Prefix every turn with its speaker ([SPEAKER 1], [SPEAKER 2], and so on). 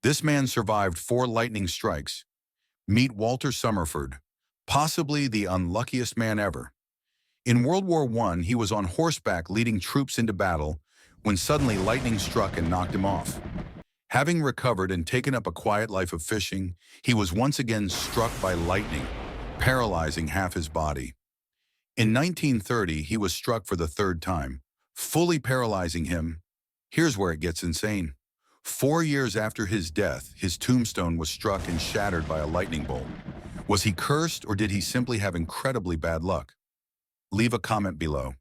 [SPEAKER 1] This man survived 4 lightning strikes. Meet Walter Summerford, possibly the unluckiest man ever. In World War I, he was on horseback leading troops into battle when suddenly lightning struck and knocked him off. Having recovered and taken up a quiet life of fishing, he was once again struck by lightning, paralyzing half his body. In 1930, he was struck for the third time, fully paralyzing him. Here's where it gets insane. 4 years after his death, his tombstone was struck and shattered by a lightning bolt. Was he cursed, or did he simply have incredibly bad luck? Leave a comment below.